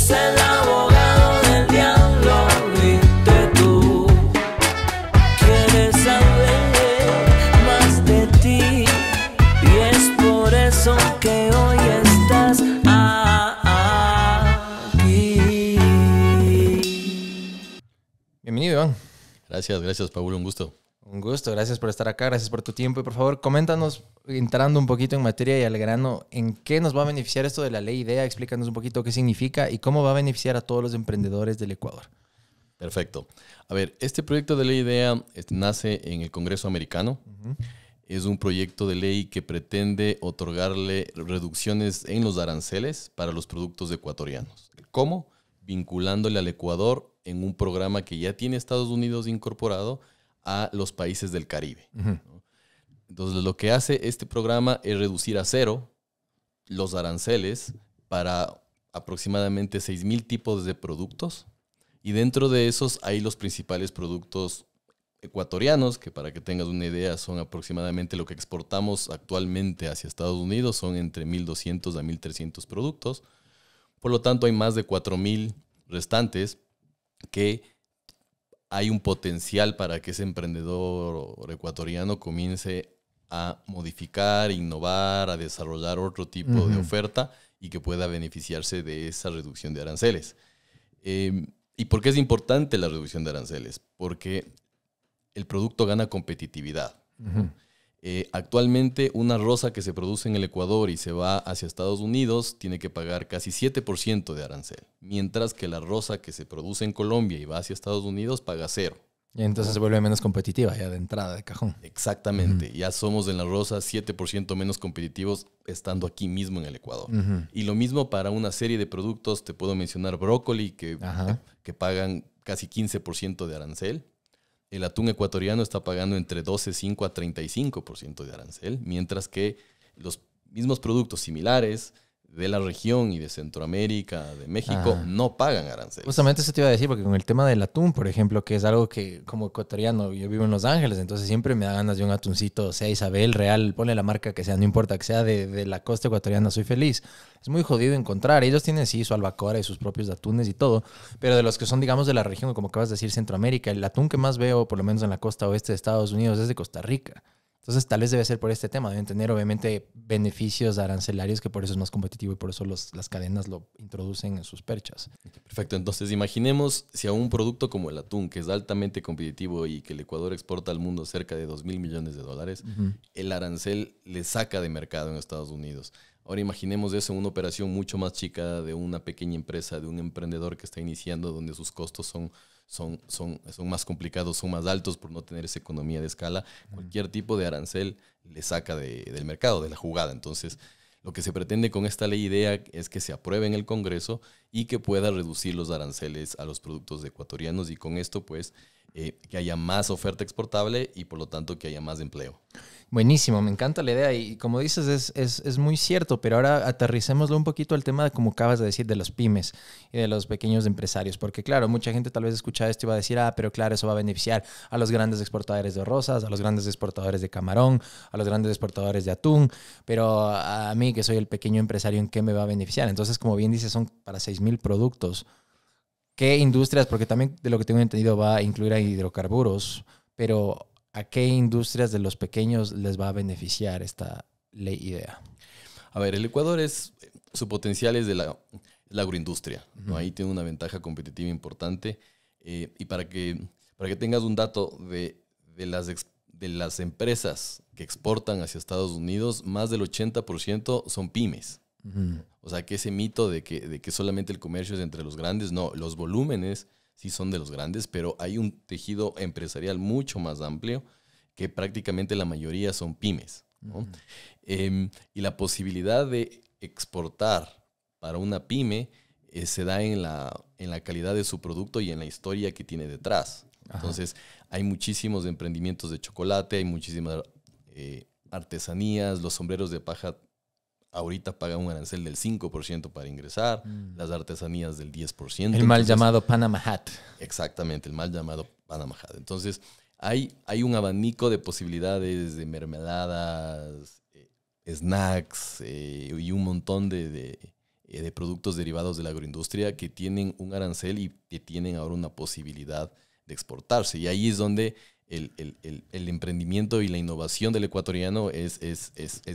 es el abogado del diablo, viste tú. Quieres saber más de ti y es por eso que hoy estás aquí. Bienvenido, Iván. Gracias, Paul, un gusto. Un gusto, gracias por estar acá, gracias por tu tiempo. Y por favor, coméntanos, entrando un poquito en materia y al grano, ¿en qué nos va a beneficiar esto de la ley IDEA? Explícanos un poquito qué significa y cómo va a beneficiar a todos los emprendedores del Ecuador. Perfecto. A ver, este proyecto de ley IDEA nace en el Congreso americano. Es un proyecto de ley que pretende otorgarle reducciones en los aranceles para los productos ecuatorianos. ¿Cómo? Vinculándole al Ecuador en un programa que ya tiene Estados Unidos incorporado a los países del Caribe. ¿No? Entonces, lo que hace este programa es reducir a cero los aranceles para aproximadamente 6,000 tipos de productos. Y dentro de esos hay los principales productos ecuatorianos, que para que tengas una idea son aproximadamente lo que exportamos actualmente hacia Estados Unidos, son entre 1,200 a 1,300 productos. Por lo tanto, hay más de 4,000 restantes que hay un potencial para que ese emprendedor ecuatoriano comience a modificar, innovar, a desarrollar otro tipo de oferta y que pueda beneficiarse de esa reducción de aranceles. ¿Y por qué es importante la reducción de aranceles? Porque el producto gana competitividad. Actualmente, una rosa que se produce en el Ecuador y se va hacia Estados Unidos tiene que pagar casi 7% de arancel, mientras que la rosa que se produce en Colombia y va hacia Estados Unidos paga 0. Y entonces se vuelve menos competitiva ya de entrada, de cajón. Exactamente. Ya somos en la rosa 7% menos competitivos estando aquí mismo en el Ecuador. Y lo mismo para una serie de productos. Te puedo mencionar brócoli, que pagan casi 15% de arancel. El atún ecuatoriano está pagando entre 12,5 a 35% de arancel, mientras que los mismos productos similares de la región y de Centroamérica, de México, no pagan arancel. Justamente eso te iba a decir, porque con el tema del atún, por ejemplo, que es algo que como ecuatoriano, yo vivo en Los Ángeles, entonces siempre me da ganas de un atuncito, sea Isabel, Real, ponle la marca que sea, no importa, que sea de la costa ecuatoriana, soy feliz. Es muy jodido encontrar. Ellos tienen, sí, su albacora y sus propios atunes y todo, pero de los que son, digamos, de la región, como acabas de decir, Centroamérica, el atún que más veo, por lo menos en la costa oeste de Estados Unidos, es de Costa Rica. Entonces, tal vez debe ser por este tema. Deben tener, obviamente, beneficios arancelarios, que por eso es más competitivo y por eso las cadenas lo introducen en sus perchas. Perfecto. Entonces, imaginemos si a un producto como el atún, que es altamente competitivo y que el Ecuador exporta al mundo cerca de 2,000 millones de dólares, el arancel le saca de mercado en Estados Unidos. Ahora imaginemos eso en una operación mucho más chica de una pequeña empresa, de un emprendedor que está iniciando, donde sus costos son más complicados, son más altos por no tener esa economía de escala. Cualquier tipo de arancel le saca del mercado, de la jugada. Entonces, lo que se pretende con esta ley IDEA es que se apruebe en el Congreso y que pueda reducir los aranceles a los productos ecuatorianos y con esto, pues, que haya más oferta exportable y, por lo tanto, que haya más empleo. Buenísimo, me encanta la idea y como dices es muy cierto, pero ahora aterricémoslo un poquito al tema de como acabas de decir de los pymes y de los pequeños empresarios, porque claro, mucha gente tal vez escucha esto y va a decir, pero claro, eso va a beneficiar a los grandes exportadores de rosas, a los grandes exportadores de camarón, a los grandes exportadores de atún, pero a mí que soy el pequeño empresario, ¿en qué me va a beneficiar? Entonces, como bien dices, son para 6,000 productos. ¿Qué industrias? Porque también de lo que tengo entendido va a incluir a hidrocarburos, pero ¿a qué industrias de los pequeños les va a beneficiar esta ley IDEA? A ver, el Ecuador su potencial es de la agroindustria, ¿no? Ahí tiene una ventaja competitiva importante. Y para que tengas un dato de las empresas que exportan hacia Estados Unidos, más del 80% son pymes. O sea, que ese mito de que solamente el comercio es entre los grandes, no, los volúmenes sí son de los grandes, pero hay un tejido empresarial mucho más amplio que prácticamente la mayoría son pymes, ¿no? Y la posibilidad de exportar para una pyme se da en la calidad de su producto y en la historia que tiene detrás. Entonces, hay muchísimos emprendimientos de chocolate, hay muchísimas artesanías, los sombreros de paja ahorita pagan un arancel del 5% para ingresar, las artesanías del 10%. El mal llamado Panama Hat. Exactamente, el mal llamado Panama Hat. Entonces, hay un abanico de posibilidades de mermeladas, snacks y un montón de de productos derivados de la agroindustria que tienen un arancel y que tienen ahora una posibilidad de exportarse. Y ahí es donde el emprendimiento y la innovación del ecuatoriano es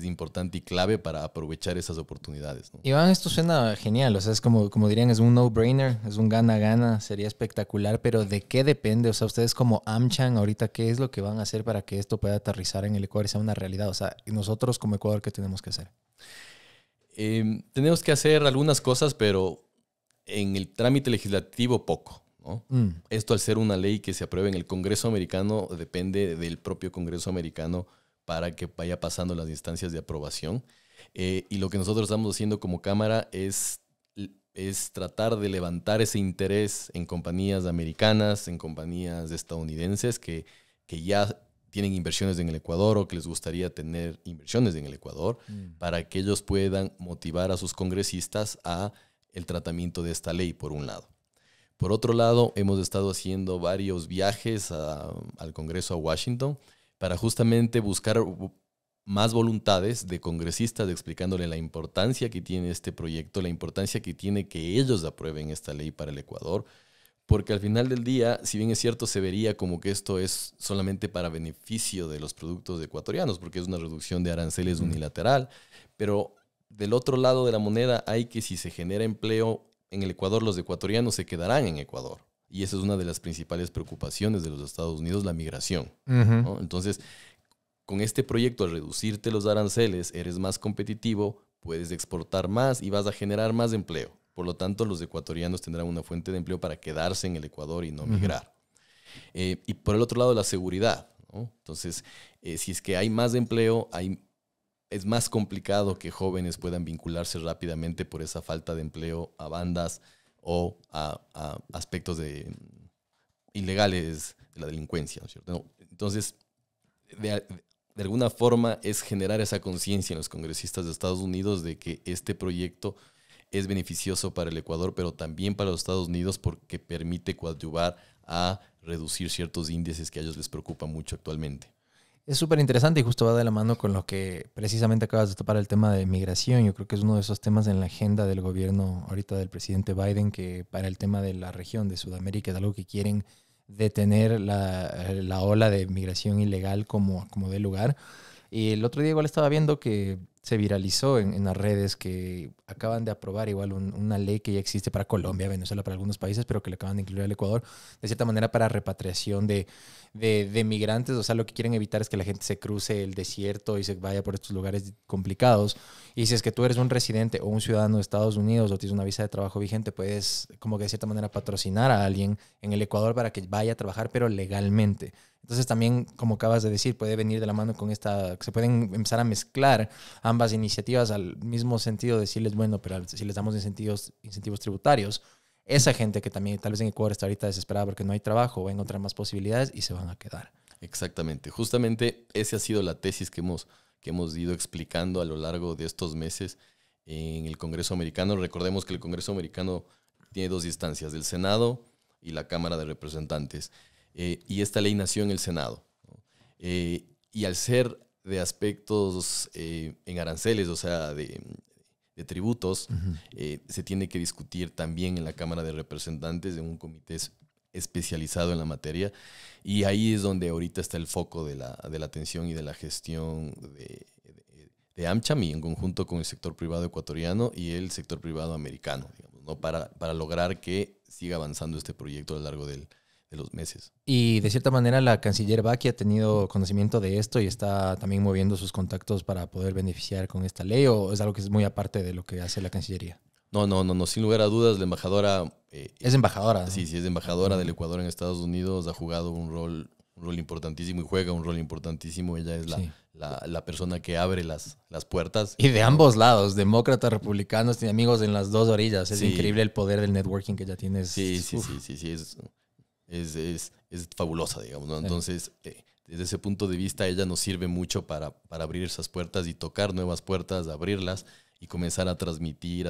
importante y clave para aprovechar esas oportunidades, ¿no? Iván, esto suena genial, o sea, es como dirían, es un no-brainer, es un gana-gana, sería espectacular, pero ¿de qué depende? O sea, ustedes como AmCham, ahorita, ¿qué es lo que van a hacer para que esto pueda aterrizar en el Ecuador y sea una realidad? O sea, nosotros como Ecuador, ¿qué tenemos que hacer? Tenemos que hacer algunas cosas, pero en el trámite legislativo poco, ¿no? Esto, al ser una ley que se apruebe en el Congreso americano, depende del propio Congreso americano para que vaya pasando las instancias de aprobación. Y lo que nosotros estamos haciendo como Cámara es tratar de levantar ese interés en compañías americanas, en compañías estadounidenses que ya tienen inversiones en el Ecuador o que les gustaría tener inversiones en el Ecuador, para que ellos puedan motivar a sus congresistas a el tratamiento de esta ley, por un lado. Por otro lado, hemos estado haciendo varios viajes al Congreso a Washington para justamente buscar más voluntades de congresistas explicándole la importancia que tiene este proyecto, la importancia que tiene que ellos aprueben esta ley para el Ecuador, porque al final del día, si bien es cierto, se vería como que esto es solamente para beneficio de los productos ecuatorianos, porque es una reducción de aranceles unilateral, pero del otro lado de la moneda hay que, si se genera empleo en el Ecuador, los ecuatorianos se quedarán en Ecuador. Y esa es una de las principales preocupaciones de los Estados Unidos, la migración, ¿no? Entonces, con este proyecto, al reducirte los aranceles, eres más competitivo, puedes exportar más y vas a generar más empleo. Por lo tanto, los ecuatorianos tendrán una fuente de empleo para quedarse en el Ecuador y no migrar. Y por el otro lado, la seguridad, ¿no? Entonces, si es que hay más empleo, es más complicado que jóvenes puedan vincularse rápidamente por esa falta de empleo a bandas o a aspectos ilegales de la delincuencia, ¿no es cierto? No. Entonces, de alguna forma es generar esa conciencia en los congresistas de Estados Unidos de que este proyecto es beneficioso para el Ecuador, pero también para los Estados Unidos, porque permite coadyuvar a reducir ciertos índices que a ellos les preocupan mucho actualmente. Es súper interesante y justo va de la mano con lo que precisamente acabas de topar, el tema de migración. Yo creo que es uno de esos temas en la agenda del gobierno ahorita del presidente Biden, que para el tema de la región de Sudamérica es algo que quieren detener la ola de migración ilegal como dé lugar. Y el otro día igual estaba viendo que se viralizó en las redes que acaban de aprobar igual una ley que ya existe para Colombia, Venezuela, para algunos países, pero que le acaban de incluir al Ecuador, de cierta manera para repatriación de migrantes. O sea, lo que quieren evitar es que la gente se cruce el desierto y se vaya por estos lugares complicados. Y si es que tú eres un residente o un ciudadano de Estados Unidos o tienes una visa de trabajo vigente, puedes como que de cierta manera patrocinar a alguien en el Ecuador para que vaya a trabajar, pero legalmente. Entonces también, como acabas de decir, puede venir de la mano con se pueden empezar a mezclar ambas iniciativas al mismo sentido, decirles, bueno, pero si les damos incentivos tributarios, esa gente que también tal vez en Ecuador está ahorita desesperada porque no hay trabajo, va a encontrar más posibilidades y se van a quedar. Exactamente. Justamente esa ha sido la tesis que hemos ido explicando a lo largo de estos meses en el Congreso americano. Recordemos que el Congreso americano tiene dos instancias, el Senado y la Cámara de Representantes. Y esta ley nació en el Senado, ¿no? Y al ser de aspectos en aranceles, o sea, de tributos, se tiene que discutir también en la Cámara de Representantes, en un comité especializado en la materia. Y ahí es donde ahorita está el foco de la atención y de la gestión de AmCham, y en conjunto con el sector privado ecuatoriano y el sector privado americano, digamos, ¿no? Para lograr que siga avanzando este proyecto a lo largo de los meses. Y de cierta manera la canciller Baki ha tenido conocimiento de esto y está también moviendo sus contactos para poder beneficiar con esta ley, ¿o es algo que es muy aparte de lo que hace la Cancillería? No, sin lugar a dudas, la embajadora... es embajadora, ¿no? Sí, es embajadora del Ecuador en Estados Unidos, ha jugado un rol importantísimo y juega un rol importantísimo. Ella es la persona que abre las puertas. Y de ambos lados, demócratas, republicanos, tiene amigos en las dos orillas. Es increíble el poder del networking que ya tienes. Sí, es fabulosa, digamos, ¿no? Entonces, desde ese punto de vista, ella nos sirve mucho para abrir esas puertas y tocar nuevas puertas, abrirlas y comenzar a transmitir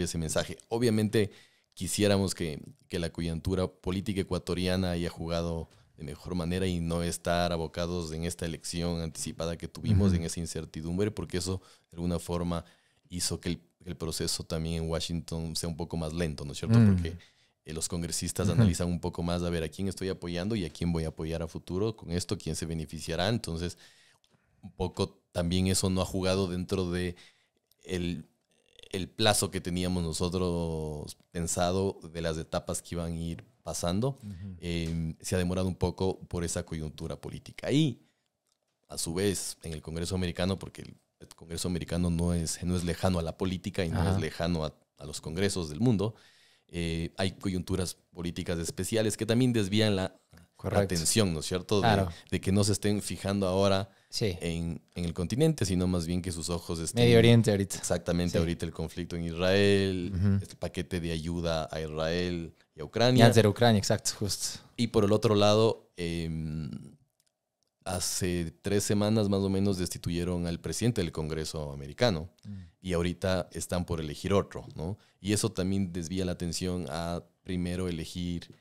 ese mensaje. Obviamente, quisiéramos que la coyuntura política ecuatoriana haya jugado de mejor manera y no estar abocados en esta elección anticipada que tuvimos, en esa incertidumbre, porque eso de alguna forma hizo que el proceso también en Washington sea un poco más lento, ¿no es cierto? Mm. Porque los congresistas analizan un poco más a ver a quién estoy apoyando y a quién voy a apoyar a futuro con esto, quién se beneficiará. Entonces, un poco también eso no ha jugado dentro de el plazo que teníamos nosotros pensado de las etapas que iban a ir pasando. Se ha demorado un poco por esa coyuntura política. Y, a su vez, en el Congreso americano, porque el Congreso americano no es lejano a la política y no es lejano a los congresos del mundo, hay coyunturas políticas especiales que también desvían la atención, ¿no es cierto? Claro. De que no se estén fijando ahora Sí. en el continente, sino más bien que sus ojos estén... Medio Oriente ahorita. Exactamente, Sí. ahorita el conflicto en Israel, el paquete de ayuda a Israel y a Y Ucrania. antes de Ucrania, exacto, justo. Y por el otro lado, hace 3 semanas más o menos destituyeron al presidente del Congreso americano y ahorita están por elegir otro, ¿no? Y eso también desvía la atención a primero elegir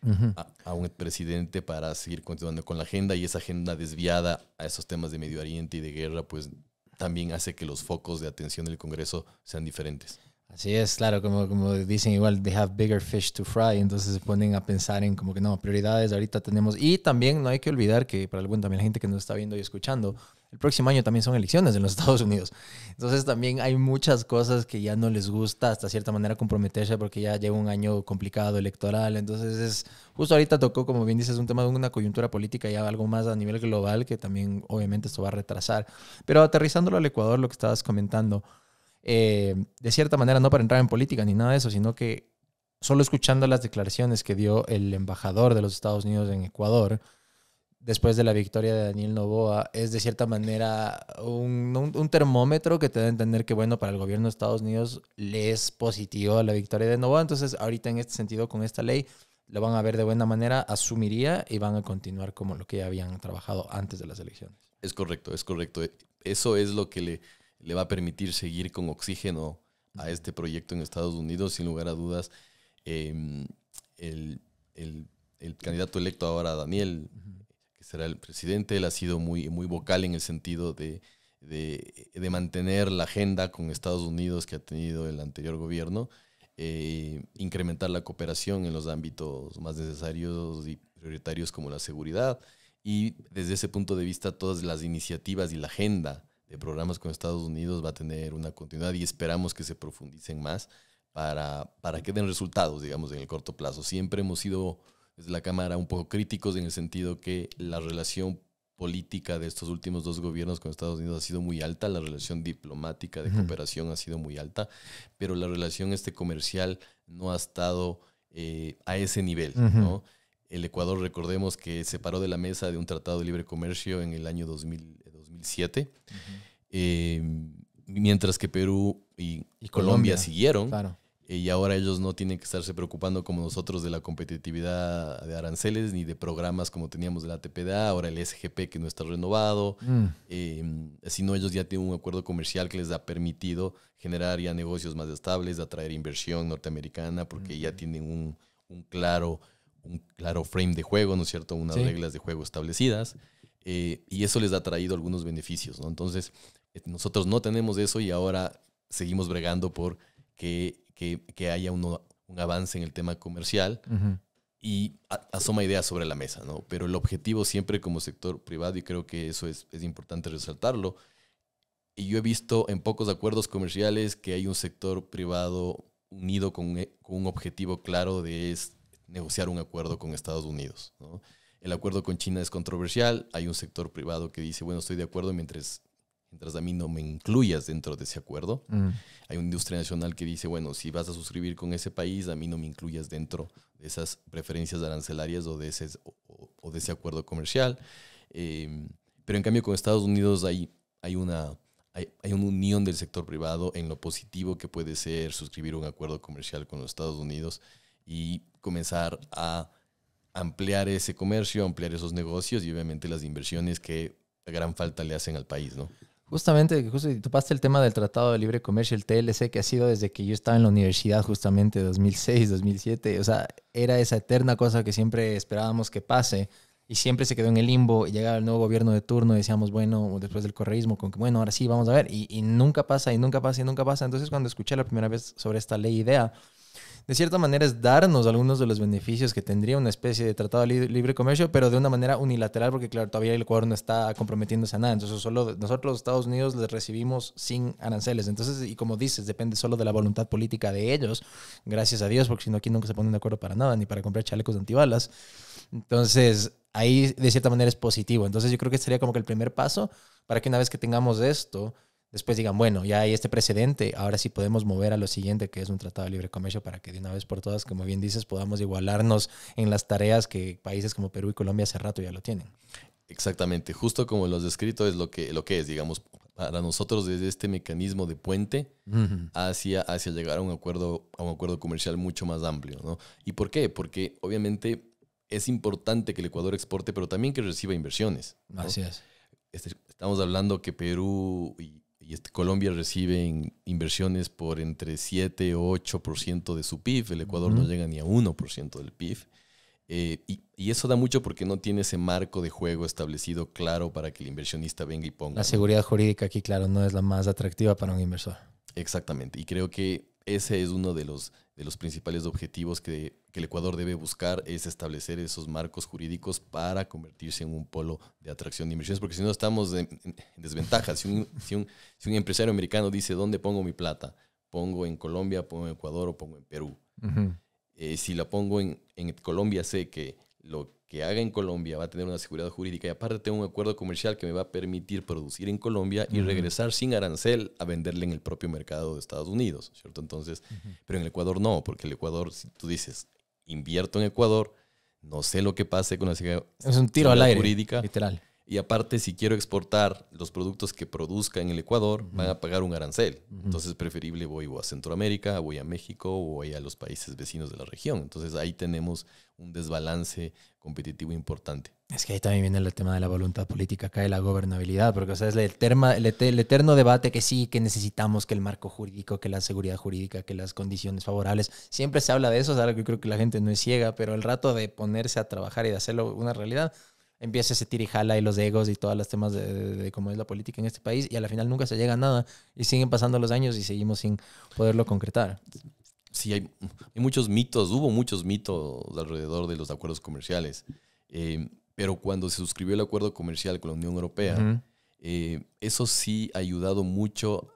a un presidente para seguir continuando con la agenda, y esa agenda desviada a esos temas de Medio Oriente y de guerra, pues también hace que los focos de atención del Congreso sean diferentes. Así es, claro, como dicen igual, they have bigger fish to fry, entonces se ponen a pensar en como que no, prioridades ahorita tenemos. Y también no hay que olvidar que para también la gente que nos está viendo y escuchando, el próximo año también son elecciones en los Estados Unidos. Entonces también hay muchas cosas que ya no les gusta hasta cierta manera comprometerse porque ya lleva un año complicado electoral. Entonces es justo ahorita tocó, como bien dices, un tema de una coyuntura política y algo más a nivel global que también obviamente esto va a retrasar. Pero aterrizándolo al Ecuador, lo que estabas comentando, de cierta manera, no para entrar en política ni nada de eso, sino que solo escuchando las declaraciones que dio el embajador de los Estados Unidos en Ecuador después de la victoria de Daniel Noboa, es de cierta manera un termómetro que te da a entender que, bueno, para el gobierno de Estados Unidos le es positivo la victoria de Noboa. Entonces, ahorita en este sentido, con esta ley, lo van a ver de buena manera, asumiría, y van a continuar como lo que ya habían trabajado antes de las elecciones. Es correcto, es correcto. Eso es lo que le va a permitir seguir con oxígeno a este proyecto en Estados Unidos. Sin lugar a dudas, el candidato electo ahora, Daniel, que será el presidente, él ha sido muy, muy vocal en el sentido de mantener la agenda con Estados Unidos que ha tenido el anterior gobierno, incrementar la cooperación en los ámbitos más necesarios y prioritarios como la seguridad. Y desde ese punto de vista, todas las iniciativas y la agenda de programas con Estados Unidos va a tener una continuidad, y esperamos que se profundicen más para que den resultados, digamos, en el corto plazo. Siempre hemos sido, desde la Cámara, un poco críticos en el sentido que la relación política de estos últimos 2 gobiernos con Estados Unidos ha sido muy alta, la relación diplomática de cooperación ha sido muy alta, pero la relación comercial no ha estado a ese nivel, ¿no? El Ecuador, recordemos que se paró de la mesa de un tratado de libre comercio en el año 2007, mientras que Perú y Colombia siguieron. Claro. Y ahora ellos no tienen que estarse preocupando como nosotros de la competitividad de aranceles ni de programas como teníamos de la TPDA, ahora el SGP que no está renovado, sino ellos ya tienen un acuerdo comercial que les ha permitido generar ya negocios más estables, atraer inversión norteamericana, porque ya tienen un claro frame de juego, ¿no es cierto? Unas reglas de juego establecidas, y eso les ha traído algunos beneficios, ¿no? Entonces, nosotros no tenemos eso y ahora seguimos bregando por que haya un avance en el tema comercial y asoma ideas sobre la mesa, ¿no? Pero el objetivo siempre como sector privado, y creo que eso es importante resaltarlo, y yo he visto en pocos acuerdos comerciales que hay un sector privado unido con un objetivo claro de negociar un acuerdo con Estados Unidos, ¿no? El acuerdo con China es controversial, hay un sector privado que dice, bueno, estoy de acuerdo mientras a mí no me incluyas dentro de ese acuerdo. Hay una industria nacional que dice, bueno, si vas a suscribir con ese país, a mí no me incluyas dentro de esas preferencias arancelarias o de ese acuerdo comercial. Pero en cambio con Estados Unidos hay una unión del sector privado en lo positivo que puede ser suscribir un acuerdo comercial con los Estados Unidos y comenzar a ampliar ese comercio, ampliar esos negocios y obviamente las inversiones que gran falta le hacen al país, ¿no? Justamente, topaste el tema del Tratado de Libre Comercio, el TLC, que ha sido desde que yo estaba en la universidad, justamente 2006, 2007. O sea, era esa eterna cosa que siempre esperábamos que pase. y siempre se quedó en el limbo. Y llegaba el nuevo gobierno de turno y decíamos, bueno, después del correísmo, con que bueno, ahora sí, vamos a ver. Y nunca pasa, y nunca pasa, y nunca pasa. Entonces, cuando escuché la primera vez sobre esta ley IDEA, de cierta manera es darnos algunos de los beneficios que tendría una especie de tratado de libre comercio, pero de una manera unilateral, porque claro, todavía el Ecuador no está comprometiéndose a nada. Entonces, solo nosotros los Estados Unidos les recibimos sin aranceles. Entonces, y como dices, depende solo de la voluntad política de ellos, gracias a Dios, porque si no aquí nunca se ponen de acuerdo para nada, ni para comprar chalecos antibalas. Entonces, ahí de cierta manera es positivo. Entonces, yo creo que sería como que el primer paso para que una vez que tengamos esto, después digan, bueno, ya hay este precedente, ahora sí podemos mover a lo siguiente, que es un tratado de libre comercio, para que de una vez por todas, como bien dices, podamos igualarnos en las tareas que países como Perú y Colombia hace rato ya lo tienen. Exactamente, justo como lo has descrito es lo que es, digamos, para nosotros desde este mecanismo de puente hacia llegar a un acuerdo comercial mucho más amplio, ¿no? ¿Y por qué? Porque obviamente es importante que el Ecuador exporte, pero también que reciba inversiones, ¿no? Así es. Estamos hablando que Perú y Colombia reciben inversiones por entre 7 o 8% de su PIB. El Ecuador no llega ni a 1% del PIB. Y eso da mucho porque no tiene ese marco de juego establecido claro para que el inversionista venga y ponga. La seguridad jurídica aquí, claro, no es la más atractiva para un inversor. Exactamente. Y creo que ese es uno de los principales objetivos que el Ecuador debe buscar, es establecer esos marcos jurídicos para convertirse en un polo de atracción de inversiones, porque si no estamos en desventaja. Si un empresario americano dice, ¿dónde pongo mi plata? ¿Pongo en Colombia, pongo en Ecuador o pongo en Perú? Si la pongo en Colombia, sé que lo que haga en Colombia va a tener una seguridad jurídica y aparte tengo un acuerdo comercial que me va a permitir producir en Colombia y regresar sin arancel a venderle en el propio mercado de Estados Unidos, ¿cierto? Entonces, pero en el Ecuador no, porque el Ecuador, si tú dices, invierto en Ecuador, no sé lo que pase con la seguridad es un tiro al aire, jurídica. Literal. Y aparte, si quiero exportar los productos que produzca en el Ecuador, van a pagar un arancel. Entonces, preferible voy a Centroamérica, voy a México o voy a los países vecinos de la región. Entonces, ahí tenemos un desbalance competitivo importante. Es que ahí también viene el tema de la voluntad política, acá de la gobernabilidad, porque o sea, es el eterno debate que sí, que necesitamos, que el marco jurídico, que la seguridad jurídica, que las condiciones favorables. Siempre se habla de eso, es algo que yo creo que la gente no es ciega, pero el rato de ponerse a trabajar y de hacerlo una realidad, empieza ese tira y jala y los egos y todos los temas de cómo es la política en este país y al final nunca se llega a nada y siguen pasando los años y seguimos sin poderlo concretar. Sí, hay muchos mitos, hubo muchos mitos alrededor de los acuerdos comerciales, pero cuando se suscribió el acuerdo comercial con la Unión Europea, eso sí ha ayudado mucho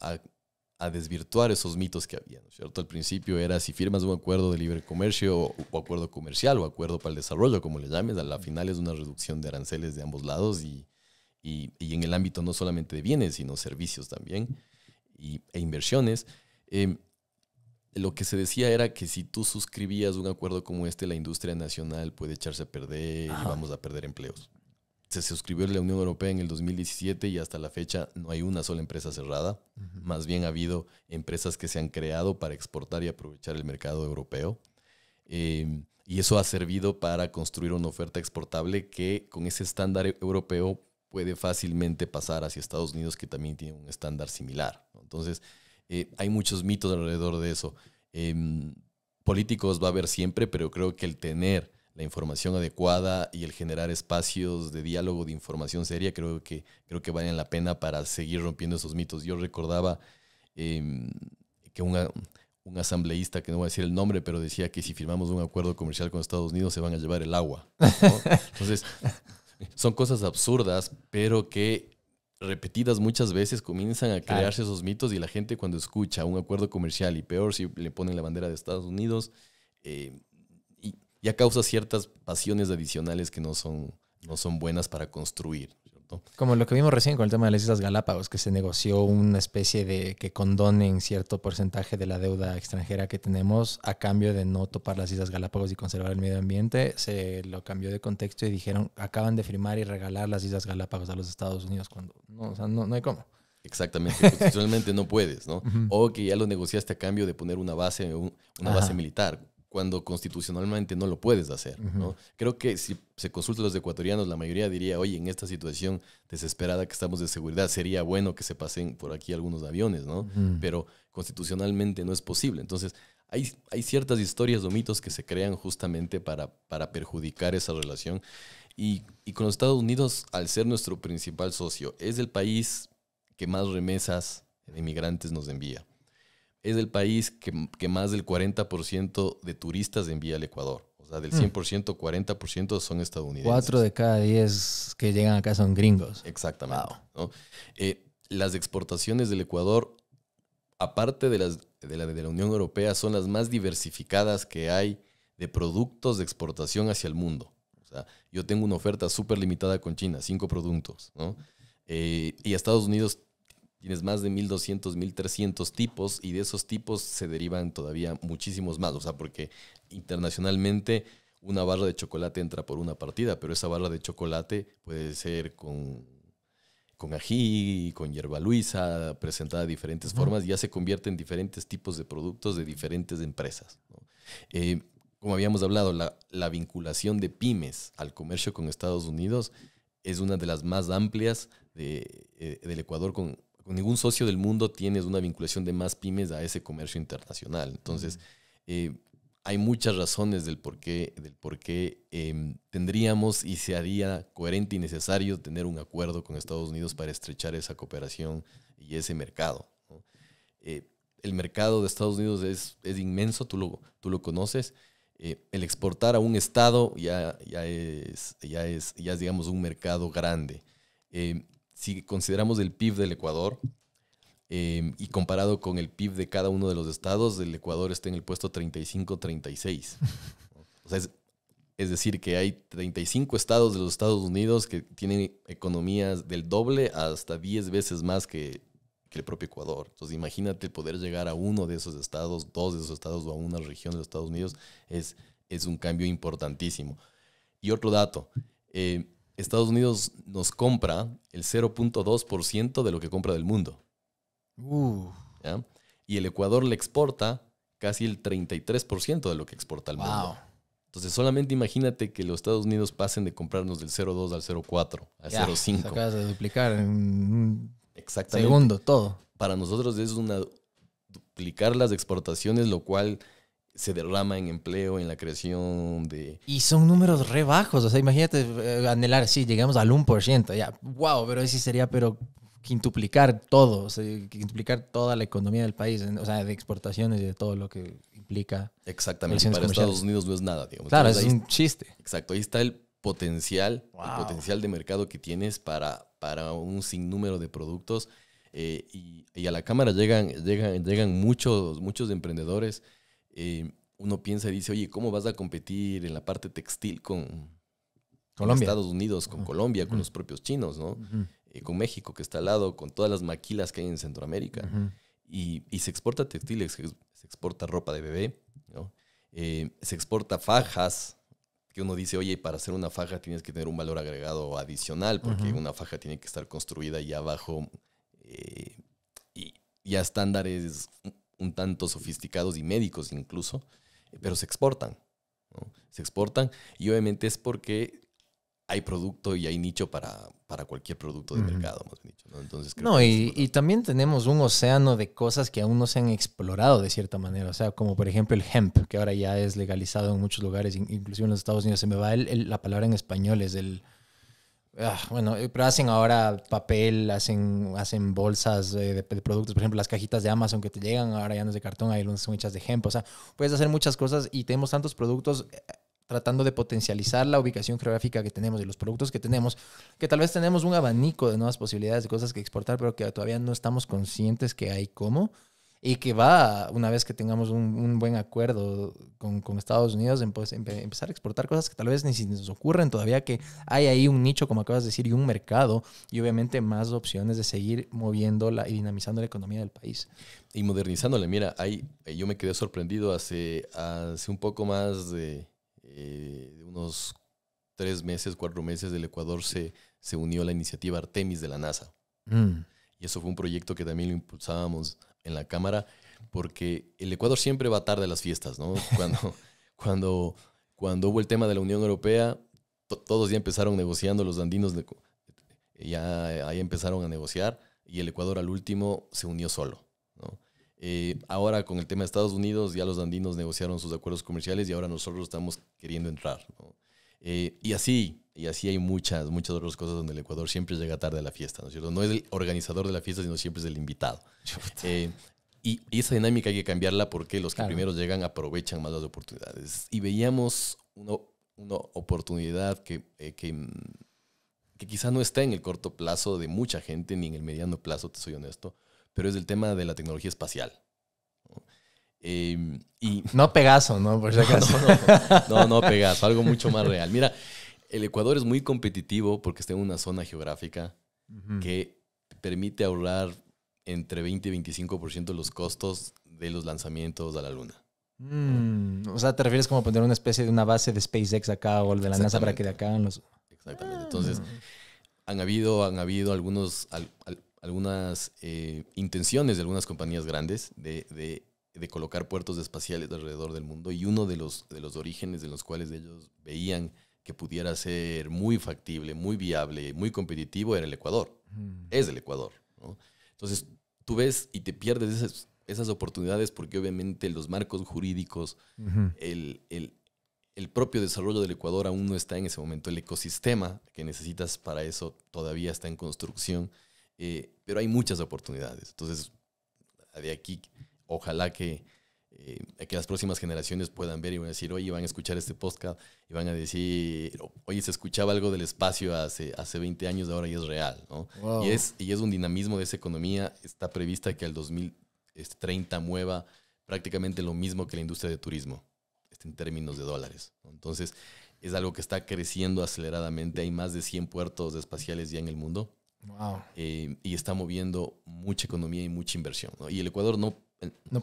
a desvirtuar esos mitos que había, ¿no es cierto? Al principio era si firmas un acuerdo de libre comercio o acuerdo comercial o acuerdo para el desarrollo, como le llames, a la final es una reducción de aranceles de ambos lados y en el ámbito no solamente de bienes, sino servicios también e inversiones. Lo que se decía era que si tú suscribías un acuerdo como este, la industria nacional puede echarse a perder y vamos a perder empleos. Se suscribió la Unión Europea en el 2017 y hasta la fecha no hay una sola empresa cerrada. Más bien ha habido empresas que se han creado para exportar y aprovechar el mercado europeo. Y eso ha servido para construir una oferta exportable que con ese estándar europeo puede fácilmente pasar hacia Estados Unidos, que también tiene un estándar similar, ¿no? Entonces, hay muchos mitos alrededor de eso. Políticos va a haber siempre, pero creo que el tener la información adecuada y el generar espacios de diálogo, de información seria, creo que valen la pena para seguir rompiendo esos mitos. Yo recordaba que un asambleísta, que no voy a decir el nombre, pero decía que si firmamos un acuerdo comercial con Estados Unidos se van a llevar el agua, ¿no? Entonces, son cosas absurdas, pero que repetidas muchas veces comienzan a crearse esos mitos y la gente cuando escucha un acuerdo comercial y peor si le ponen la bandera de Estados Unidos, ya causa ciertas pasiones adicionales que no son buenas para construir, ¿cierto? Como lo que vimos recién con el tema de las Islas Galápagos, que se negoció una especie de que condonen cierto porcentaje de la deuda extranjera que tenemos a cambio de no topar las Islas Galápagos y conservar el medio ambiente. Se lo cambió de contexto y dijeron, acaban de firmar y regalar las Islas Galápagos a los Estados Unidos, cuando no, o sea, no hay cómo. Exactamente, constitucionalmente no puedes, ¿no? O que ya lo negociaste a cambio de poner una base militar, cuando constitucionalmente no lo puedes hacer, ¿no? Creo que si se consulta a los ecuatorianos, la mayoría diría, oye, en esta situación desesperada que estamos de seguridad, sería bueno que se pasen por aquí algunos aviones, ¿no? Pero constitucionalmente no es posible. Entonces, hay ciertas historias o mitos que se crean justamente para perjudicar esa relación. Y con los Estados Unidos, al ser nuestro principal socio, es el país que más remesas de inmigrantes nos envía. Es el país que más del 40% de turistas envía al Ecuador. O sea, del 100%, 40% son estadounidenses. 4 de cada 10 que llegan acá son gringos. Exactamente. Wow. ¿No? Las exportaciones del Ecuador, aparte de la Unión Europea, son las más diversificadas que hay de productos de exportación hacia el mundo. O sea, yo tengo una oferta súper limitada con China, 5 productos, ¿no? Y a Estados Unidos tienes más de 1.200, 1.300 tipos, y de esos tipos se derivan todavía muchísimos más. O sea, porque internacionalmente una barra de chocolate entra por una partida, pero esa barra de chocolate puede ser con ají, con hierba luisa, presentada de diferentes formas, y ya se convierte en diferentes tipos de productos de diferentes empresas, ¿no? Como habíamos hablado, la vinculación de pymes al comercio con Estados Unidos es una de las más amplias del Ecuador. Con ningún socio del mundo tienes una vinculación de más pymes a ese comercio internacional. Entonces, hay muchas razones del por qué tendríamos y se haría coherente y necesario tener un acuerdo con Estados Unidos para estrechar esa cooperación y ese mercado, ¿no? El mercado de Estados Unidos es inmenso, tú lo conoces. El exportar a un estado ya es, digamos, un mercado grande. Si consideramos el PIB del Ecuador, y comparado con el PIB de cada uno de los estados, el Ecuador está en el puesto 35-36. O sea, es decir, que hay 35 estados de los Estados Unidos que tienen economías del doble hasta 10 veces más que el propio Ecuador. Entonces, imagínate poder llegar a uno de esos estados, 2 de esos estados o a una región de los Estados Unidos, es un cambio importantísimo. Y otro dato, Estados Unidos nos compra el 0.2% de lo que compra del mundo. ¿Ya? Y el Ecuador le exporta casi el 33% de lo que exporta al mundo. Entonces, solamente imagínate que los Estados Unidos pasen de comprarnos del 0.2 al 0.4, al 0.5. Acabas de duplicar en un Exactamente. segundo todo. Para nosotros es duplicar las exportaciones, lo cual se derrama en empleo, en la creación de... Y son números re bajos. O sea, imagínate anhelar, sí, llegamos al 1%. Ya, wow, pero sí sería, quintuplicar todo. O sea, quintuplicar toda la economía del país. O sea, de exportaciones y de todo lo que implica. Exactamente. Para Estados Unidos no es nada, digamos. Claro, entonces, es un chiste. Exacto. Ahí está el potencial de mercado que tienes para un sinnúmero de productos. Y a la Cámara llegan muchos emprendedores. Uno piensa y dice, oye, ¿cómo vas a competir en la parte textil con Estados Unidos, con Colombia, con los propios chinos, ¿no? Con México, que está al lado, con todas las maquilas que hay en Centroamérica? Y se exporta textiles, se exporta ropa de bebé, ¿no? Se exporta fajas, que uno dice, oye, para hacer una faja tienes que tener un valor agregado adicional, porque una faja tiene que estar construida ya bajo y ya estándares un tanto sofisticados y médicos incluso, pero se exportan, ¿no? Se exportan, y obviamente es porque hay producto y hay nicho para cualquier producto de mercado, hemos dicho, ¿no? Entonces, y también tenemos un océano de cosas que aún no se han explorado de cierta manera. O sea, como por ejemplo el hemp, que ahora ya es legalizado en muchos lugares, inclusive en los Estados Unidos. Se me va la palabra en español, es el... bueno, pero hacen ahora papel, hacen bolsas de productos. Por ejemplo, las cajitas de Amazon que te llegan, ahora ya no es de cartón, hay unas son hechas de hemp. O sea, puedes hacer muchas cosas y tenemos tantos productos tratando de potencializar la ubicación geográfica que tenemos y los productos que tenemos, que tal vez tenemos un abanico de nuevas posibilidades de cosas que exportar, pero que todavía no estamos conscientes que hay cómo. Y que una vez que tengamos un buen acuerdo con Estados Unidos, empezar a exportar cosas que tal vez ni se nos ocurren todavía, que hay ahí un nicho, como acabas de decir, y un mercado, y obviamente más opciones de seguir moviéndola y dinamizando la economía del país. Y modernizándola. Mira, yo me quedé sorprendido hace un poco más de unos 3 meses, 4 meses, el Ecuador se unió a la iniciativa Artemis de la NASA. Y eso fue un proyecto que también lo impulsábamos en la Cámara, porque el Ecuador siempre va tarde a las fiestas, ¿no? Cuando hubo el tema de la Unión Europea, todos ya empezaron negociando, los andinos ya empezaron a negociar, y el Ecuador al último se unió solo, ¿no? Ahora con el tema de Estados Unidos, ya los andinos negociaron sus acuerdos comerciales y ahora nosotros estamos queriendo entrar, ¿no? Y así hay muchas otras cosas donde el Ecuador siempre llega tarde a la fiesta, ¿no es cierto? No es el organizador de la fiesta, sino siempre es el invitado. Y esa dinámica hay que cambiarla porque los que primero llegan aprovechan más las oportunidades. Y veíamos una oportunidad que quizá no está en el corto plazo de mucha gente, ni en el mediano plazo, te soy honesto, pero es el tema de la tecnología espacial, ¿no? No Pegaso, ¿no? Por si acaso. No Pegaso, algo mucho más real. Mira, el Ecuador es muy competitivo porque está en una zona geográfica que permite ahorrar entre 20 y 25% los costos de los lanzamientos a la Luna. O sea, ¿te refieres como poner una especie de una base de SpaceX acá o de la NASA para que de acá hagan los... Exactamente. Entonces, han habido algunas intenciones de algunas compañías grandes de colocar puertos espaciales alrededor del mundo, y uno de los orígenes de los cuales ellos veían que pudiera ser muy factible, muy viable, muy competitivo era el Ecuador. Es el Ecuador, ¿no? Entonces, tú ves y te pierdes esas oportunidades porque obviamente los marcos jurídicos, el propio desarrollo del Ecuador aún no está en ese momento. El ecosistema que necesitas para eso todavía está en construcción, pero hay muchas oportunidades. Entonces, de aquí, ojalá que las próximas generaciones puedan ver y van a decir, oye, van a escuchar este podcast y van a decir, oye, se escuchaba algo del espacio hace 20 años, ahora ya es real, ¿no? Wow. Y es un dinamismo de esa economía. Está prevista que al 2030 mueva prácticamente lo mismo que la industria de turismo, en términos de dólares, ¿no? Entonces, es algo que está creciendo aceleradamente. Hay más de 100 puertos espaciales ya en el mundo. Wow. Y está moviendo mucha economía y mucha inversión, ¿no? Y el Ecuador no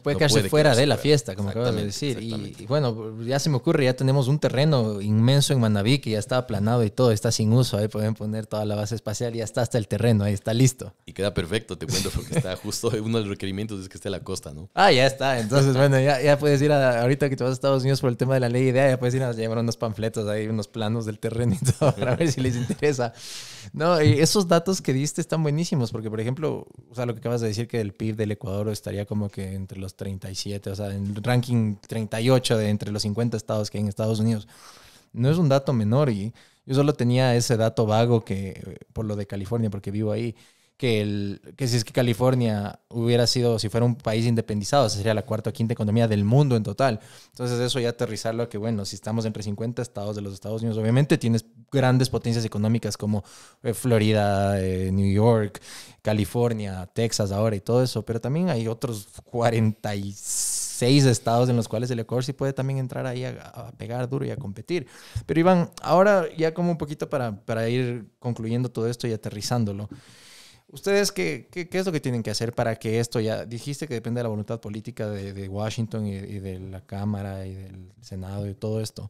puede quedarse fuera de la fiesta, como acabas de decir. Y bueno, ya se me ocurre, ya tenemos un terreno inmenso en Manabí que ya está aplanado y todo, está sin uso. Ahí pueden poner toda la base espacial y ya está hasta el terreno, ahí está listo. Y queda perfecto, te cuento, porque está justo, uno de los requerimientos es que esté a la costa, ¿no? Ya está. Entonces, bueno, ya puedes ir ahorita que te vas a Estados Unidos por el tema de la ley IDEA, ya puedes ir a llevar unos panfletos ahí, unos planos del terreno y todo, para ver si les interesa. No, y esos datos que diste están buenísimos, porque, por ejemplo, o sea, lo que acabas de decir, que el PIB del Ecuador estaría como que entre los 37, o sea, en el ranking 38 de entre los 50 estados que hay en Estados Unidos. No es un dato menor, y yo solo tenía ese dato vago que por lo de California, porque vivo ahí, que si es que California hubiera sido, si fuera un país independizado, sería la cuarta o quinta economía del mundo en total. Entonces eso ya aterrizarlo a que, bueno, si estamos entre 50 estados de los Estados Unidos, obviamente tienes grandes potencias económicas como Florida, New York, California, Texas ahora y todo eso, pero también hay otros 46 estados en los cuales el Ecuador sí puede también entrar ahí a pegar duro y a competir. Pero Iván, ahora ya como un poquito para ir concluyendo todo esto y aterrizándolo, ¿ustedes qué es lo que tienen que hacer para que esto ya... Dijiste que depende de la voluntad política de Washington y de la Cámara y del Senado y todo esto.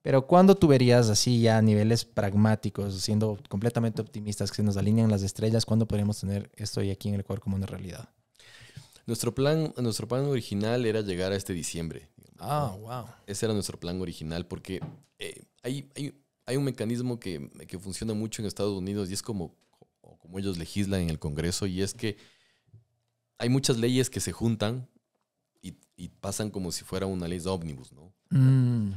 Pero ¿cuándo tú verías así ya a niveles pragmáticos, siendo completamente optimistas, que se nos alinean las estrellas, cuándo podríamos tener esto ya aquí en el Ecuador como una realidad? Nuestro plan original era llegar a este diciembre. Wow. Ese era nuestro plan original porque hay un mecanismo que funciona mucho en Estados Unidos y es como ellos legislan en el Congreso, y es que hay muchas leyes que se juntan y pasan como si fuera una ley ómnibus, ¿no?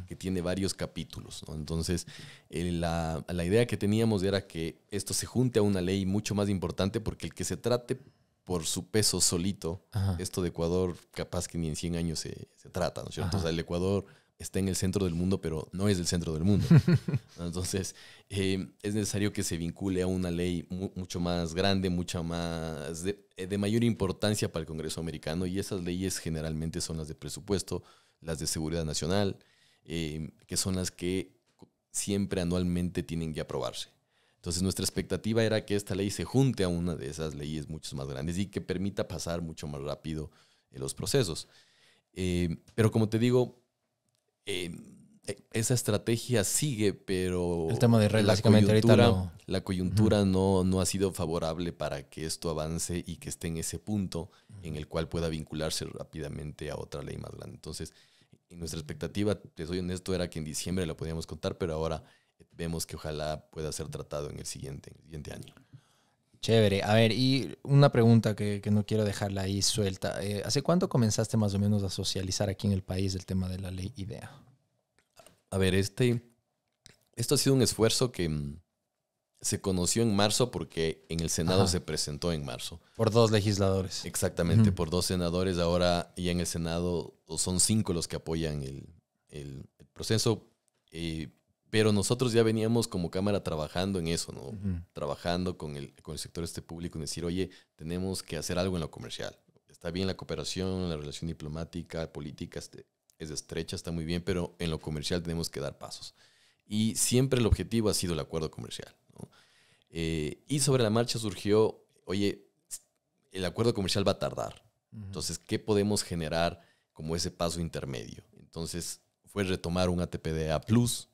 Que tiene varios capítulos, ¿no? Entonces, la idea que teníamos era que esto se junte a una ley mucho más importante, porque el que se trate por su peso solito, esto de Ecuador capaz que ni en 100 años se trata, ¿no es cierto? O sea, el Ecuador está en el centro del mundo, pero no es el centro del mundo. Entonces, es necesario que se vincule a una ley mucho más grande, mucho más de mayor importancia para el Congreso americano, y esas leyes generalmente son las de presupuesto, las de seguridad nacional, que son las que siempre anualmente tienen que aprobarse. Entonces, nuestra expectativa era que esta ley se junte a una de esas leyes mucho más grandes y que permita pasar mucho más rápido los procesos. Pero como te digo, esa estrategia sigue, pero el tema de red, básicamente la coyuntura no ha sido favorable para que esto avance y que esté en ese punto en el cual pueda vincularse rápidamente a otra ley más grande. Entonces, nuestra expectativa, te soy honesto, era que en diciembre la podíamos contar, pero ahora vemos que ojalá pueda ser tratado en el siguiente año. Chévere. A ver, y una pregunta que no quiero dejarla ahí suelta. ¿Hace cuánto comenzaste más o menos a socializar aquí en el país el tema de la ley IDEA? A ver, esto ha sido un esfuerzo que se conoció en marzo porque en el Senado se presentó en marzo. Por 2 legisladores. Exactamente, por 2 senadores. Ahora ya en el Senado son 5 los que apoyan el proceso. Pero nosotros ya veníamos como Cámara trabajando en eso, ¿no? Trabajando con el sector público en decir, oye, tenemos que hacer algo en lo comercial. Está bien la cooperación, la relación diplomática, política es estrecha, está muy bien, pero en lo comercial tenemos que dar pasos. Y siempre el objetivo ha sido el acuerdo comercial, ¿no? Y sobre la marcha surgió, oye, el acuerdo comercial va a tardar. Entonces, ¿qué podemos generar como ese paso intermedio? Entonces, fue retomar un ATPDA Plus,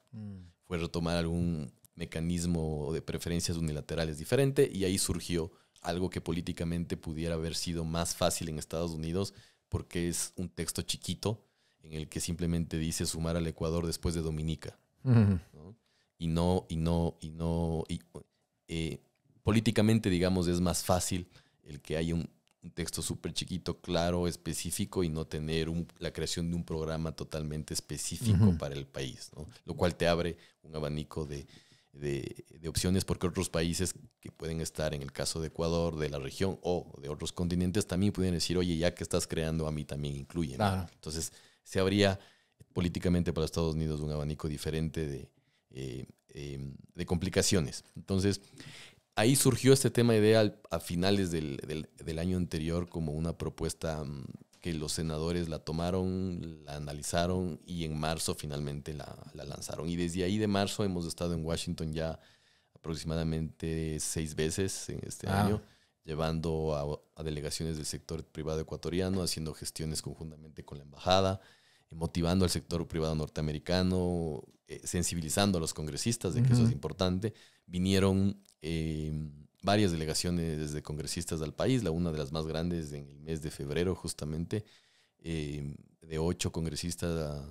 fue retomar algún mecanismo de preferencias unilaterales diferente, y ahí surgió algo que políticamente pudiera haber sido más fácil en Estados Unidos, porque es un texto chiquito en el que simplemente dice sumar al Ecuador después de Dominica, ¿no? Políticamente, digamos, es más fácil el que haya un texto súper chiquito, claro, específico, y no tener la creación de un programa totalmente específico para el país, ¿no? Lo cual te abre un abanico de opciones, porque otros países que pueden estar, en el caso de Ecuador, de la región o de otros continentes, también pueden decir, oye, ya que estás creando, a mí también incluye, ¿no? Claro. Entonces, se abría políticamente para Estados Unidos un abanico diferente de complicaciones. Entonces, ahí surgió este tema ideal a finales del año anterior como una propuesta que los senadores la tomaron, la analizaron y en marzo finalmente la lanzaron. Y desde ahí de marzo hemos estado en Washington ya aproximadamente 6 veces en este año, llevando a delegaciones del sector privado ecuatoriano, haciendo gestiones conjuntamente con la embajada, motivando al sector privado norteamericano, sensibilizando a los congresistas de que eso es importante. Vinieron varias delegaciones de congresistas al país, una de las más grandes en el mes de febrero justamente, de 8 congresistas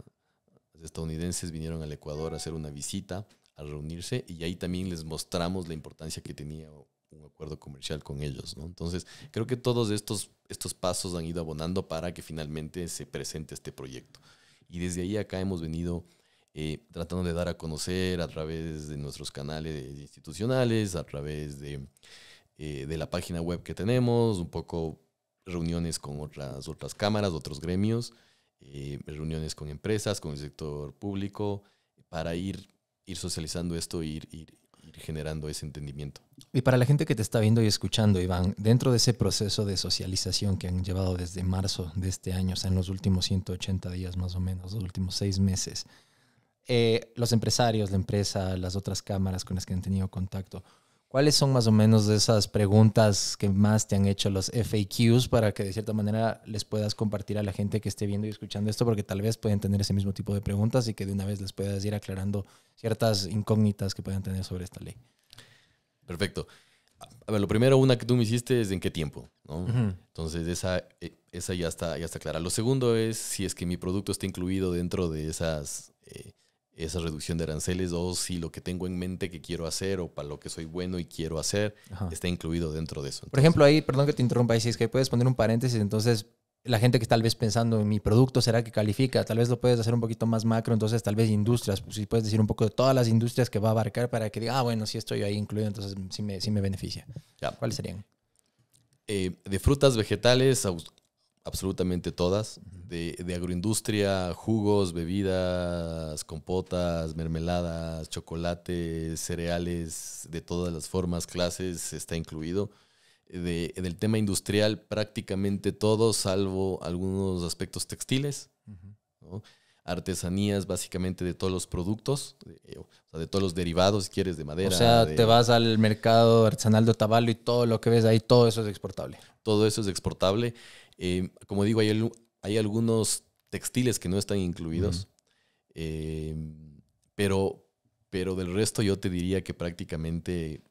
estadounidenses vinieron al Ecuador a hacer una visita, a reunirse, y ahí también les mostramos la importancia que tenía un acuerdo comercial con ellos, ¿no? Entonces, creo que todos estos pasos han ido abonando para que finalmente se presente este proyecto. Y desde ahí acá hemos venido tratando de dar a conocer a través de nuestros canales institucionales, a través de la página web que tenemos, un poco reuniones con otras cámaras, otros gremios, reuniones con empresas, con el sector público, para ir socializando esto e ir generando ese entendimiento. Y para la gente que te está viendo y escuchando, Iván, dentro de ese proceso de socialización que han llevado desde marzo de este año, o sea, en los últimos 180 días más o menos, los últimos 6 meses, los empresarios, la empresa, las otras cámaras con las que han tenido contacto, ¿cuáles son más o menos de esas preguntas que más te han hecho los FAQs para que de cierta manera les puedas compartir a la gente que esté viendo y escuchando esto? Porque tal vez pueden tener ese mismo tipo de preguntas y que de una vez les puedas ir aclarando ciertas incógnitas que puedan tener sobre esta ley. Perfecto. A ver, lo primero, una que tú me hiciste es en qué tiempo, ¿no? Entonces, esa ya está clara. Lo segundo es si es que mi producto está incluido dentro de esa reducción de aranceles, o si lo que tengo en mente que quiero hacer o para lo que soy bueno y quiero hacer está incluido dentro de eso. Entonces, por ejemplo, ahí, perdón que te interrumpa, ahí si es que puedes poner un paréntesis, entonces la gente que está tal vez pensando en mi producto, ¿será que califica? Tal vez lo puedes hacer un poquito más macro, entonces tal vez industrias, pues si puedes decir un poco de todas las industrias que va a abarcar para que diga, bueno, si estoy ahí incluido, entonces sí me beneficia. Ya. ¿Cuáles serían? De frutas, vegetales, absolutamente todas. De agroindustria, jugos, bebidas, compotas, mermeladas, chocolates, cereales de todas las formas, clases, está incluido. Del tema industrial, prácticamente todo, salvo algunos aspectos textiles, ¿no? Artesanías, básicamente de todos los productos, de todos los derivados, si quieres, de madera. O sea, te vas al mercado artesanal de Otavalo y todo lo que ves ahí, todo eso es exportable. Todo eso es exportable. Como digo, hay algunos textiles que no están incluidos, pero del resto yo te diría que prácticamente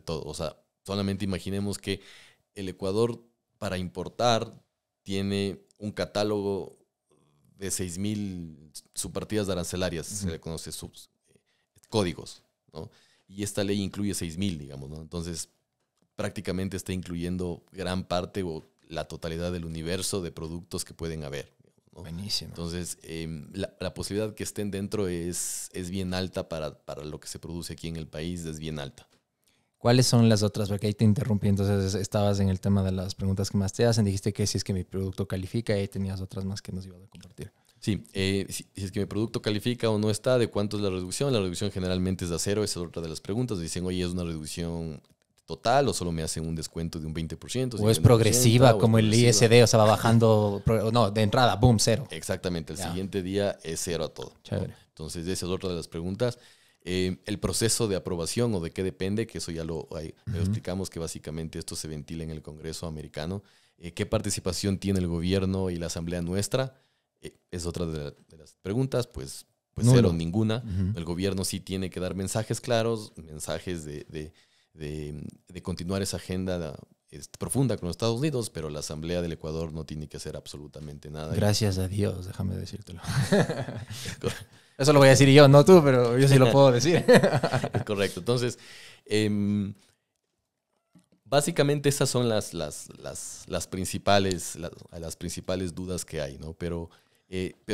todo. O sea, solamente imaginemos que el Ecuador para importar tiene un catálogo de 6,000 subpartidas arancelarias, se le conoce códigos, ¿no? Y esta ley incluye 6,000, digamos, ¿no? Entonces, prácticamente está incluyendo gran parte o la totalidad del universo de productos que pueden haber, ¿no? Buenísimo. Entonces, la posibilidad que estén dentro es bien alta para lo que se produce aquí en el país, es bien alta. ¿Cuáles son las otras? Porque ahí te interrumpí, entonces estabas en el tema de las preguntas que más te hacen. Dijiste que si es que mi producto califica, y ahí tenías otras más que nos ibas a compartir. Sí, si es que mi producto califica o no está, ¿de cuánto es la reducción? La reducción generalmente es de a cero, esa es otra de las preguntas. Dicen, oye, ¿es una reducción total o solo me hacen un descuento de un 20%? O es progresiva, como el ISD, o sea, va bajando, no, de entrada, boom, cero. Exactamente, el Ya. siguiente día es cero a todo, ¿no? Chévere. Entonces, esa es otra de las preguntas. El proceso de aprobación o de qué depende, que eso ya lo explicamos, que básicamente esto se ventila en el Congreso americano. ¿Qué participación tiene el gobierno y la asamblea nuestra? Es otra de las preguntas, pues cero, ninguna. El gobierno sí tiene que dar mensajes claros, mensajes de continuar esa agenda profunda con los Estados Unidos, pero la asamblea del Ecuador no tiene que hacer absolutamente nada. Gracias a Dios, déjame decírtelo. Eso lo voy a decir yo, no tú, pero yo sí lo puedo decir. Es correcto. Entonces, básicamente esas son las principales dudas que hay, ¿no? Pero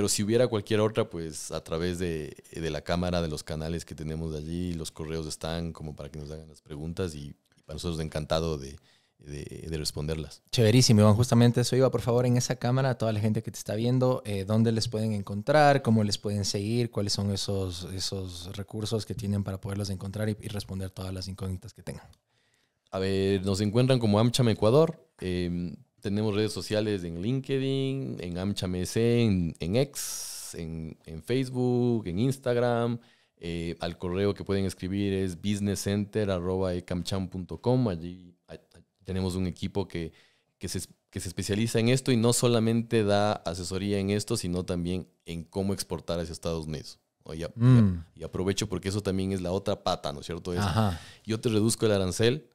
si hubiera cualquier otra, pues a través de la cámara, de los canales que tenemos allí, los correos están como para que nos hagan las preguntas y para nosotros encantado de responderlas. Chéverísimo, Iván. Justamente eso iba, por favor, en esa cámara, a toda la gente que te está viendo, dónde les pueden encontrar, cómo les pueden seguir, cuáles son esos recursos que tienen para poderlos encontrar y responder todas las incógnitas que tengan. A ver, nos encuentran como AmCham Ecuador. Tenemos redes sociales en LinkedIn, en AmCham SE, en X, en Facebook, en Instagram. Al correo que pueden escribir es businesscenter@ecamcham.com. Allí tenemos un equipo que se especializa en esto y no solamente da asesoría en esto, sino también en cómo exportar hacia Estados Unidos. Y aprovecho porque eso también es la otra pata, ¿no es cierto? Yo te reduzco el arancel,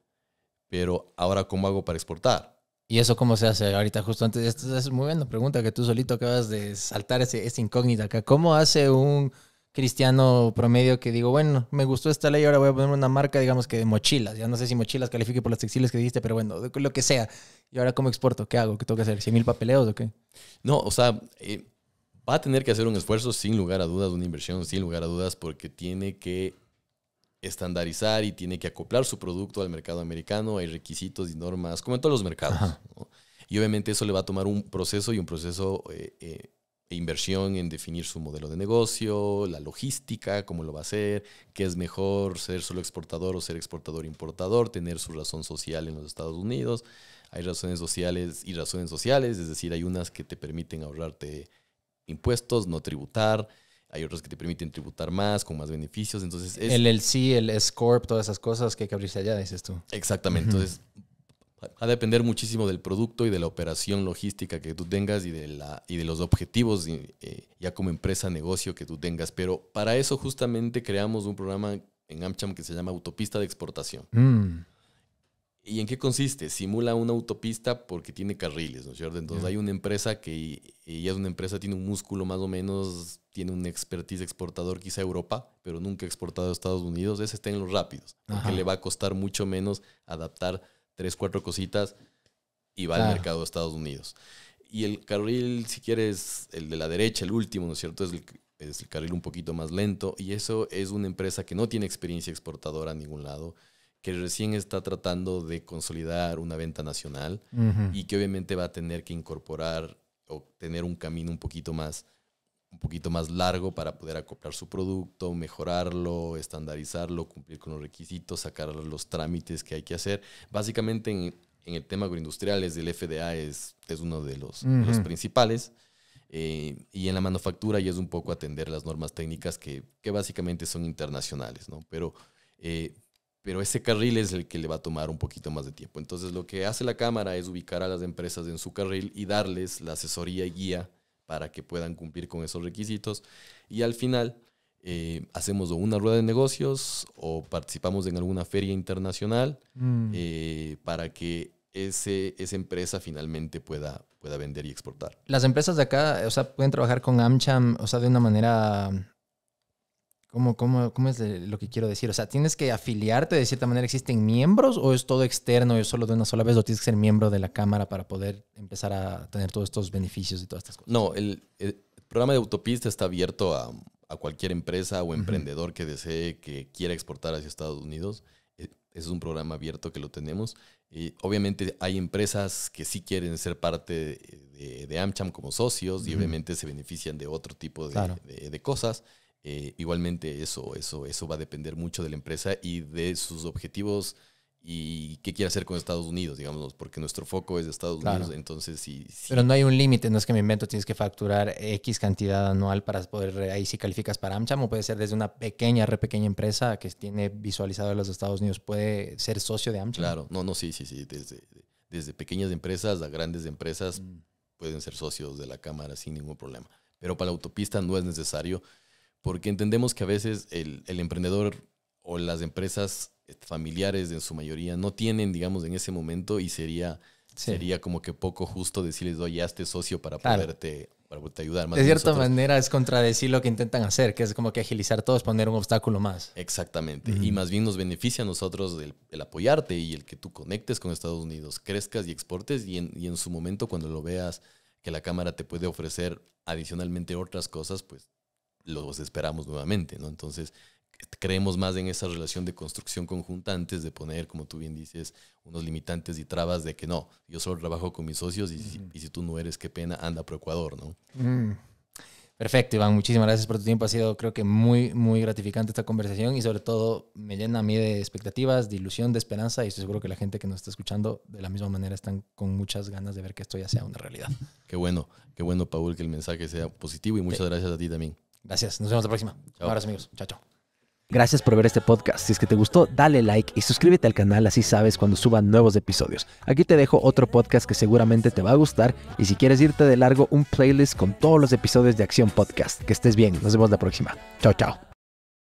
pero ahora ¿cómo hago para exportar? ¿Y eso cómo se hace ahorita? Justo antes, esta es muy buena pregunta que tú solito acabas de saltar esa incógnita acá. ¿Cómo hace un cristiano promedio que digo, bueno, me gustó esta ley, ahora voy a poner una marca, digamos que de mochilas? Ya no sé si mochilas califique por las textiles que dijiste, pero bueno, lo que sea. ¿Y ahora cómo exporto? ¿Qué hago? ¿Qué tengo que hacer? ¿100,000 papeleos o qué? No, o sea, va a tener que hacer un esfuerzo sin lugar a dudas, una inversión sin lugar a dudas, porque tiene que estandarizar y tiene que acoplar su producto al mercado americano. Hay requisitos y normas, como en todos los mercados, ¿no? Y obviamente eso le va a tomar un proceso e inversión en definir su modelo de negocio, la logística, cómo lo va a hacer, qué es mejor, ser solo exportador o ser exportador-importador, tener su razón social en los Estados Unidos. Hay razones sociales y razones sociales, es decir, hay unas que te permiten ahorrarte impuestos, no tributar. Hay otros que te permiten tributar más, con más beneficios. Entonces el LLC, el S-Corp, todas esas cosas que hay que abrirse allá, dices tú. Exactamente. Entonces, va a depender muchísimo del producto y de la operación logística que tú tengas y de los objetivos ya como empresa, negocio que tú tengas. Pero para eso justamente creamos un programa en AmCham que se llama Autopista de Exportación. ¿Y en qué consiste? Simula una autopista porque tiene carriles, ¿no es cierto? Entonces hay una empresa que ya es una empresa, tiene un músculo más o menos, tiene un expertise exportador quizá a Europa, pero nunca ha exportado a Estados Unidos. Ese está en los rápidos, porque le va a costar mucho menos adaptar 3, 4 cositas y va al mercado de Estados Unidos. Y el carril, si quieres, el de la derecha, el último, ¿no es cierto? Es el carril un poquito más lento, y eso es una empresa que no tiene experiencia exportadora a ningún lado, que recién está tratando de consolidar una venta nacional y que obviamente va a tener que incorporar o tener un camino un poquito más largo para poder acoplar su producto, mejorarlo, estandarizarlo, cumplir con los requisitos, sacar los trámites que hay que hacer. Básicamente en el tema agroindustrial el FDA es uno de los principales. Y en la manufactura ya es un poco atender las normas técnicas que básicamente son internacionales, ¿no? Pero ese carril es el que le va a tomar un poquito más de tiempo. Entonces, lo que hace la Cámara es ubicar a las empresas en su carril y darles la asesoría y guía para que puedan cumplir con esos requisitos. Y al final, hacemos una rueda de negocios o participamos en alguna feria internacional para que esa empresa finalmente pueda vender y exportar. Las empresas de acá, o sea, pueden trabajar con AmCham, o sea, de una manera ¿Cómo es lo que quiero decir? O sea, ¿tienes que afiliarte de cierta manera? ¿Existen miembros o es todo externo y solo de una sola vez o tienes que ser miembro de la cámara para poder empezar a tener todos estos beneficios y todas estas cosas? No, el programa de Autopista está abierto a cualquier empresa o emprendedor que desee, que quiera exportar hacia Estados Unidos. Es un programa abierto que lo tenemos. Obviamente hay empresas que sí quieren ser parte de AmCham como socios y obviamente se benefician de otro tipo de cosas. Igualmente eso va a depender mucho de la empresa y de sus objetivos y qué quiere hacer con Estados Unidos, digamos, porque nuestro foco es de Estados Unidos, entonces sí. Pero no hay un límite, no es que me invento, tienes que facturar X cantidad anual para poder, ahí sí calificas para AmCham, o puede ser desde una pequeña empresa que tiene visualizado a los Estados Unidos, puede ser socio de AmCham. Claro, sí, desde pequeñas empresas a grandes empresas pueden ser socios de la cámara sin ningún problema, pero para la autopista no es necesario, porque entendemos que a veces el emprendedor o las empresas familiares en su mayoría no tienen, digamos, en ese momento y sería como que poco justo decirles, oye, hazte socio para poderte ayudar. Más de cierta manera es contradecir lo que intentan hacer, que es como que agilizar todo es poner un obstáculo más. Exactamente. Y más bien nos beneficia a nosotros el apoyarte y el que tú conectes con Estados Unidos, crezcas y exportes y en su momento cuando lo veas que la cámara te puede ofrecer adicionalmente otras cosas, pues los esperamos nuevamente, ¿no? Entonces, creemos más en esa relación de construcción conjunta antes de poner, como tú bien dices, unos limitantes y trabas de que no, yo solo trabajo con mis socios y si tú no eres, qué pena, anda pro Ecuador, ¿no? Perfecto, Iván. Muchísimas gracias por tu tiempo. Ha sido, creo que, muy, muy gratificante esta conversación y sobre todo me llena a mí de expectativas, de ilusión, de esperanza y estoy seguro que la gente que nos está escuchando de la misma manera están con muchas ganas de ver que esto ya sea una realidad. Qué bueno, Paul, que el mensaje sea positivo y muchas gracias a ti también. Gracias. Nos vemos la próxima. Chao. Un abrazo, amigos. Chao, chao. Gracias por ver este podcast. Si es que te gustó, dale like y suscríbete al canal, así sabes cuando suban nuevos episodios. Aquí te dejo otro podcast que seguramente te va a gustar y si quieres irte de largo, un playlist con todos los episodios de Acción Podcast. Que estés bien. Nos vemos la próxima. Chao, chao.